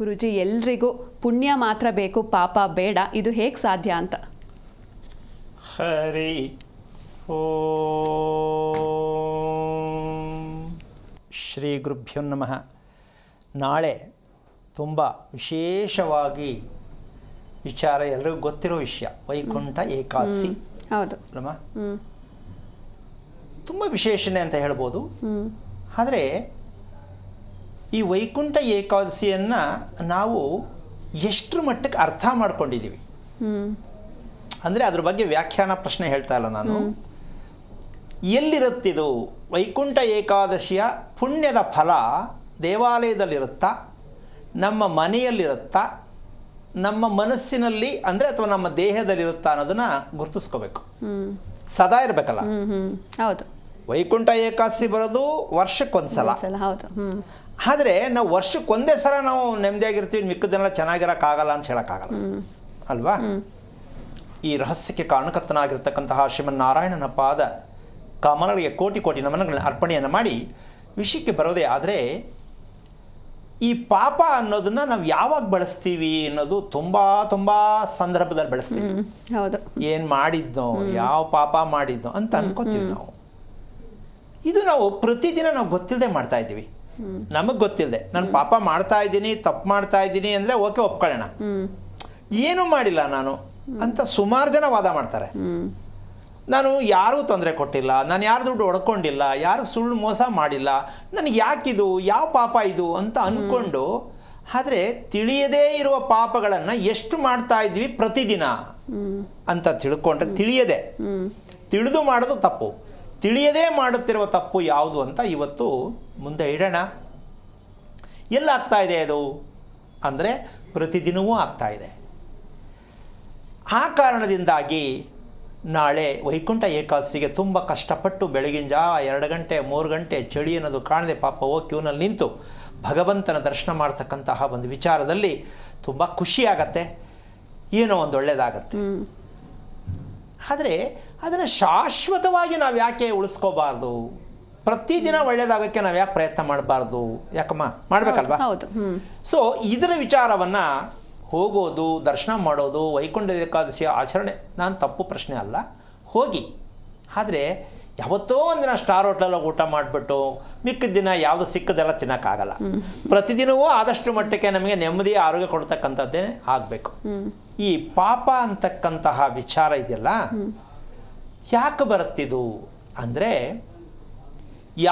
ಗುರುಜಿ, ಎಲ್ರಿಗೂ ಪುಣ್ಯ ಮಾತ್ರ ಬೇಕು, ಪಾಪ ಬೇಡ, ಇದು ಹೇಗೆ ಸಾಧ್ಯ ಅಂತ? ಹರಿ ಓಂ ಶ್ರೀ ಗುರುಭ್ಯೋ ನಮಃ. ನಾಳೆ ತುಂಬ ವಿಶೇಷವಾಗಿ ವಿಚಾರ, ಎಲ್ಲರಿಗೂ ಗೊತ್ತಿರೋ ವಿಷಯ, ವೈಕುಂಠ ಏಕಾದಶಿ. ಹೌದು ಅಲ್ಲಮ್ಮ, ತುಂಬ ವಿಶೇಷಣೆ ಅಂತ ಹೇಳ್ಬೋದು. ಆದರೆ ಈ ವೈಕುಂಠ ಏಕಾದಶಿಯನ್ನು ನಾವು ಎಷ್ಟರ ಮಟ್ಟಕ್ಕೆ ಅರ್ಥ ಮಾಡ್ಕೊಂಡಿದ್ದೀವಿ ಅಂದರೆ ಅದ್ರ ಬಗ್ಗೆ ವ್ಯಾಖ್ಯಾನ ಪ್ರಶ್ನೆ ಹೇಳ್ತಾ ಇಲ್ಲ ನಾನು. ಎಲ್ಲಿರುತ್ತಿದು ವೈಕುಂಠ ಏಕಾದಶಿಯ ಪುಣ್ಯದ ಫಲ? ದೇವಾಲಯದಲ್ಲಿರುತ್ತಾ, ನಮ್ಮ ಮನೆಯಲ್ಲಿರುತ್ತಾ, ನಮ್ಮ ಮನಸ್ಸಿನಲ್ಲಿ ಅಂದರೆ ಅಥವಾ ನಮ್ಮ ದೇಹದಲ್ಲಿರುತ್ತಾ ಅನ್ನೋದನ್ನು ಗುರುತಿಸ್ಕೋಬೇಕು. ಸದಾ ಇರಬೇಕಲ್ಲ. ಹೌದು. ವೈಕುಂಠ ಏಕಾದಶಿ ಬರೋದು ವರ್ಷಕ್ಕೊಂದ್ಸಲ. ಹೌದು. ಆದರೆ ನಾವು ವರ್ಷಕ್ಕೊಂದೇ ಸಲ ನಾವು ನೆಮ್ಮದಿಯಾಗಿರ್ತೀವಿ, ಮಿಕ್ಕದನ್ನೆಲ್ಲ ಚೆನ್ನಾಗಿರೋಕ್ಕಾಗಲ್ಲ ಅಂತ ಹೇಳೋಕ್ಕಾಗಲ್ಲ ಅಲ್ವಾ? ಈ ರಹಸ್ಯಕ್ಕೆ ಕಾರಣಕರ್ತನಾಗಿರ್ತಕ್ಕಂತಹ ಶ್ರೀಮನ್ನಾರಾಯಣನ ಪಾದ ಕಮಲಗಳಿಗೆ ಕೋಟಿ ಕೋಟಿ ನಮನಗಳನ್ನು ಅರ್ಪಣೆಯನ್ನು ಮಾಡಿ ವಿಷಯಕ್ಕೆ ಬರೋದೇ. ಆದರೆ ಈ ಪಾಪ ಅನ್ನೋದನ್ನು ನಾವು ಯಾವಾಗ ಬಳಸ್ತೀವಿ ಅನ್ನೋದು ತುಂಬ ತುಂಬ ಸಂದರ್ಭದಲ್ಲಿ ಬಳಸ್ತೀವಿ. ಹೌದು. ಏನು ಮಾಡಿದ್ನೋ, ಯಾವ ಪಾಪ ಮಾಡಿದ್ನೋ ಅಂತ ಅನ್ಕೋತೀವಿ ನಾವು. ಇದು ನಾವು ಪ್ರತಿದಿನ ನಾವು ಗೊತ್ತಿಲ್ಲದೆ ಮಾಡ್ತಾ ಇದ್ದೀವಿ. ನಮಗೆ ಗೊತ್ತಿಲ್ಲದೆ ನಾನು ಪಾಪ ಮಾಡ್ತಾ ಇದ್ದೀನಿ, ತಪ್ಪು ಮಾಡ್ತಾ ಇದ್ದೀನಿ ಅಂದರೆ ಓಕೆ, ಒಪ್ಕೊಳ್ಳೋಣ. ಏನೂ ಮಾಡಿಲ್ಲ ನಾನು ಅಂತ ಸುಮಾರು ಜನ ವಾದ ಮಾಡ್ತಾರೆ. ನಾನು ಯಾರೂ ತೊಂದರೆ ಕೊಟ್ಟಿಲ್ಲ, ನಾನು ಯಾರು ದುಡ್ಡು ಹೊಡ್ಕೊಂಡಿಲ್ಲ, ಯಾರು ಸುಳ್ಳು ಮೋಸ ಮಾಡಿಲ್ಲ, ನನಗೆ ಯಾಕಿದು, ಯಾವ ಪಾಪ ಇದು ಅಂತ ಅಂದ್ಕೊಂಡು, ಆದರೆ ತಿಳಿಯದೇ ಇರುವ ಪಾಪಗಳನ್ನು ಎಷ್ಟು ಮಾಡ್ತಾ ಇದ್ವಿ ಪ್ರತಿದಿನ ಅಂತ ತಿಳ್ಕೊಂಡ್ರೆ, ತಿಳಿದು ಮಾಡೋದು ತಪ್ಪು, ತಿಳಿಯದೇ ಮಾಡುತ್ತಿರುವ ತಪ್ಪು ಯಾವುದು ಅಂತ ಇವತ್ತು ಮುಂದೆ ಇಡೋಣ. ಎಲ್ಲ ಆಗ್ತಾ ಇದೆ ಅದು ಅಂದರೆ ಪ್ರತಿದಿನವೂ ಆಗ್ತಾ ಇದೆ. ಆ ಕಾರಣದಿಂದಾಗಿ ನಾಳೆ ವೈಕುಂಠ ಏಕಾದಶಿಗೆ ತುಂಬ ಕಷ್ಟಪಟ್ಟು ಬೆಳಗಿನ ಜಾವ 2 ಗಂಟೆ 3 ಗಂಟೆ ಚಳಿ ಅನ್ನೋದು ಕಾಣದೆ ಪಾಪ ಹೋಗಿ ಕ್ಯೂನಲ್ಲಿ ನಿಂತು ಭಗವಂತನ ದರ್ಶನ ಮಾಡ್ತಕ್ಕಂತಹ ಒಂದು ವಿಚಾರದಲ್ಲಿ ತುಂಬ ಖುಷಿಯಾಗತ್ತೆ, ಏನೋ ಒಂದು ಒಳ್ಳೆಯದಾಗತ್ತೆ. ಆದರೆ ಅದನ್ನು ಶಾಶ್ವತವಾಗಿ ನಾವು ಯಾಕೆ ಉಳಿಸ್ಕೋಬಾರ್ದು? ಪ್ರತಿದಿನ ಒಳ್ಳೆಯದಾಗೋಕ್ಕೆ ನಾವು ಯಾಕೆ ಪ್ರಯತ್ನ ಮಾಡಬಾರ್ದು? ಯಾಕಮ್ಮ ಮಾಡಬೇಕಲ್ವಾ? ಸೊ ಇದರ ವಿಚಾರವನ್ನು ಹೋಗೋದು, ದರ್ಶನ ಮಾಡೋದು, ವೈಕುಂಠ ಏಕಾದಶಿಯ ಆಚರಣೆ ನಾನು ತಪ್ಪು ಪ್ರಶ್ನೆ ಅಲ್ಲ, ಹೋಗಿ. ಆದರೆ ಯಾವತ್ತೋ ಒಂದಿನ ಸ್ಟಾರ್ ಹೋಟ್ಲಲ್ಲಿ ಊಟ ಮಾಡಿಬಿಟ್ಟು ಮಿಕ್ಕಿದ ದಿನ ಯಾವುದು ಸಿಕ್ಕದೆಲ್ಲ ತಿನ್ನೋಕ್ಕಾಗಲ್ಲ. ಪ್ರತಿದಿನವೂ ಆದಷ್ಟು ಮಟ್ಟಕ್ಕೆ ನಮಗೆ ನೆಮ್ಮದಿ ಆರೋಗ್ಯ ಕೊಡ್ತಕ್ಕಂಥದ್ದೇ ಆಗಬೇಕು. ಈ ಪಾಪ ಅಂತಕ್ಕಂತಹ ವಿಚಾರ ಇದೆಯಲ್ಲ, ಯಾಕೆ ಬರುತ್ತಿದು ಅಂದರೆ,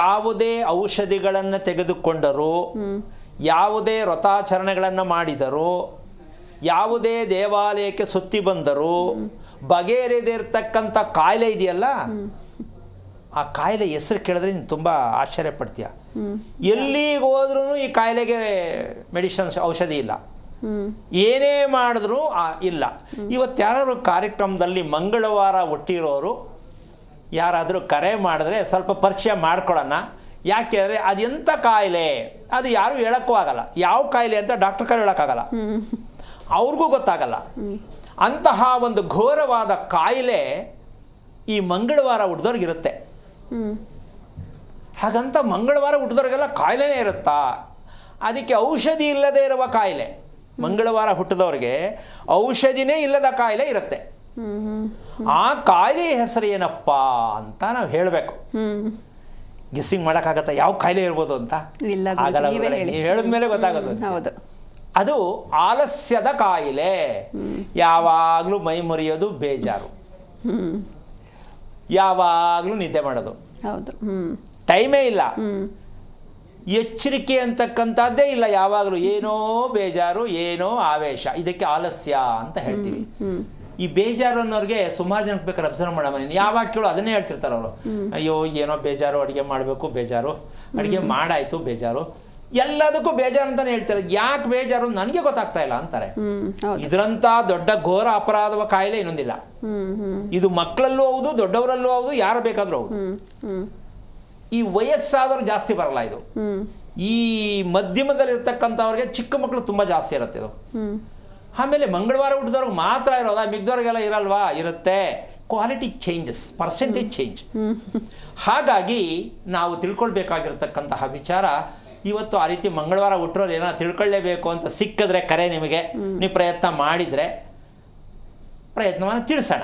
ಯಾವುದೇ ಔಷಧಿಗಳನ್ನು ತೆಗೆದುಕೊಂಡರೂ, ಯಾವುದೇ ವ್ರತಾಚರಣೆಗಳನ್ನು ಮಾಡಿದರೂ, ಯಾವುದೇ ದೇವಾಲಯಕ್ಕೆ ಸುತ್ತಿ ಬಂದರೂ ಬಗೆಹರಿದಿರ್ತಕ್ಕಂಥ ಕಾಯಿಲೆ ಇದೆಯಲ್ಲ, ಆ ಕಾಯಿಲೆ ಹೆಸರು ಕೇಳಿದ್ರೆ ನೀನು ತುಂಬ ಆಶ್ಚರ್ಯ ಪಡ್ತೀಯ. ಎಲ್ಲಿಗೆ ಹೋದ್ರೂ ಈ ಕಾಯಿಲೆಗೆ ಮೆಡಿಸಿನ್ಸ್, ಔಷಧಿ ಇಲ್ಲ, ಏನೇ ಮಾಡಿದ್ರೂ ಇಲ್ಲ. ಇವತ್ತು ಯಾರಾದ್ರು ಕಾರ್ಯಕ್ರಮದಲ್ಲಿ ಮಂಗಳವಾರ ಹುಟ್ಟಿರೋರು ಯಾರಾದರೂ ಕರೆ ಮಾಡಿದ್ರೆ ಸ್ವಲ್ಪ ಪರಿಚಯ ಮಾಡ್ಕೊಳ್ಳೋಣ. ಯಾಕೆ ಅಂದರೆ ಅದೆಂಥ ಕಾಯಿಲೆ ಅದು ಯಾರೂ ಹೇಳೋಕ್ಕೂ ಆಗಲ್ಲ. ಯಾವ ಕಾಯಿಲೆ ಅಂತ ಡಾಕ್ಟರ್ ಕರೆ ಹೇಳೋಕ್ಕಾಗಲ್ಲ, ಅವ್ರಿಗೂ ಗೊತ್ತಾಗಲ್ಲ. ಅಂತಹ ಒಂದು ಘೋರವಾದ ಕಾಯಿಲೆ ಈ ಮಂಗಳವಾರ ಹುಟ್ಟಿದವ್ರಿಗಿರುತ್ತೆ. ಹಾಗಂತ ಮಂಗಳವಾರ ಹುಟ್ಟಿದವ್ರಿಗೆಲ್ಲ ಕಾಯಿಲೆನೇ ಇರುತ್ತಾ? ಅದಕ್ಕೆ ಔಷಧಿ ಇಲ್ಲದೆ ಇರುವ ಕಾಯಿಲೆ. ಮಂಗಳವಾರ ಹುಟ್ಟಿದವ್ರಿಗೆ ಔಷಧಿನೇ ಇಲ್ಲದ ಕಾಯಿಲೆ ಇರುತ್ತೆ. ಆ ಕಾಯಿಲೆ ಹೆಸರು ಏನಪ್ಪ ಅಂತ ನಾವು ಹೇಳಬೇಕು. ಗೆಸ್ಸಿಂಗ್ ಮಾಡೋಕ್ಕಾಗತ್ತಾ ಯಾವ ಕಾಯಿಲೆ ಇರ್ಬೋದು ಅಂತ? ಆಗಲ್ಲ. ನೀವು ಹೇಳಿದ್ಮೇಲೆ ಗೊತ್ತಾಗೋದು. ಅದು ಆಲಸ್ಯದ ಕಾಯಿಲೆ. ಯಾವಾಗಲೂ ಮೈ ಮುರಿಯೋದು, ಬೇಜಾರು, ಯಾವಾಗಲೂ ನಿದ್ದೆ ಮಾಡೋದು, ಟೈಮೇ ಇಲ್ಲ, ಎಚ್ಚರಿಕೆ ಅಂತಕ್ಕಂಥದ್ದೇ ಇಲ್ಲ, ಯಾವಾಗಲೂ ಏನೋ ಬೇಜಾರು, ಏನೋ ಆವೇಶ. ಇದಕ್ಕೆ ಆಲಸ್ಯ ಅಂತ ಹೇಳ್ತೀವಿ. ಈ ಬೇಜಾರು ಅನ್ನೋರಿಗೆ ಸುಮಾರು ಜನಕ್ಕೆ ಬೇಕಾದ್ರೆ ಅಬ್ಸರ್ವ್ ಮಾಡಮ್ಮ, ನೀನು ಯಾವಾಗ ಕೇಳೋ ಅದನ್ನೇ ಹೇಳ್ತಿರ್ತಾರೆ ಅವರು. ಅಯ್ಯೋ ಏನೋ ಬೇಜಾರು, ಅಡುಗೆ ಮಾಡಬೇಕು ಬೇಜಾರು, ಅಡುಗೆ ಮಾಡಾಯಿತು ಬೇಜಾರು, ಎಲ್ಲದಕ್ಕೂ ಬೇಜಾರು ಅಂತಾನೆ ಹೇಳ್ತಾರೆ. ಯಾಕೆ ಬೇಜಾರು ನನಗೆ ಗೊತ್ತಾಗ್ತಾ ಇಲ್ಲ ಅಂತಾರೆ. ಇದರಂಥ ದೊಡ್ಡ ಘೋರ ಅಪರಾಧವ ಕಾಯಿಲೆ ಇನ್ನೊಂದಿಲ್ಲ. ಇದು ಮಕ್ಕಳಲ್ಲೂ ಹೌದು, ದೊಡ್ಡವರಲ್ಲೂ ಹೌದು, ಯಾರು ಬೇಕಾದರೂ ಹೌದು. ಈ ವಯಸ್ಸಾದವ್ರು ಜಾಸ್ತಿ ಬರಲ್ಲ ಇದು. ಈ ಮಧ್ಯಮದಲ್ಲಿರ್ತಕ್ಕಂಥವ್ರಿಗೆ ಚಿಕ್ಕ ಮಕ್ಕಳು ತುಂಬ ಜಾಸ್ತಿ ಇರುತ್ತೆ ಇದು. ಆಮೇಲೆ ಮಂಗಳವಾರ ಹುಟ್ಟಿದವ್ರಿಗೆ ಮಾತ್ರ ಇರೋದಾ? ಮಿಗ್ದವ್ರಿಗೆಲ್ಲ ಇರಲ್ವಾ? ಇರುತ್ತೆ. Quality changes, percentage change. ಹಾಗಾಗಿ ನಾವು ತಿಳ್ಕೊಳ್ಬೇಕಾಗಿರ್ತಕ್ಕಂತಹ ವಿಚಾರ, ಇವತ್ತು ಆ ರೀತಿ ಮಂಗಳವಾರ ಹುಟ್ಟರೋರು ಏನೋ ತಿಳ್ಕೊಳ್ಳೇಬೇಕು ಅಂತ ಸಿಕ್ಕಿದ್ರೆ ಕರೆ ನಿಮಗೆ ನೀವು ಪ್ರಯತ್ನ ಮಾಡಿದರೆ ಪ್ರಯತ್ನವನ್ನು ತಿಳಿಸೋಣ.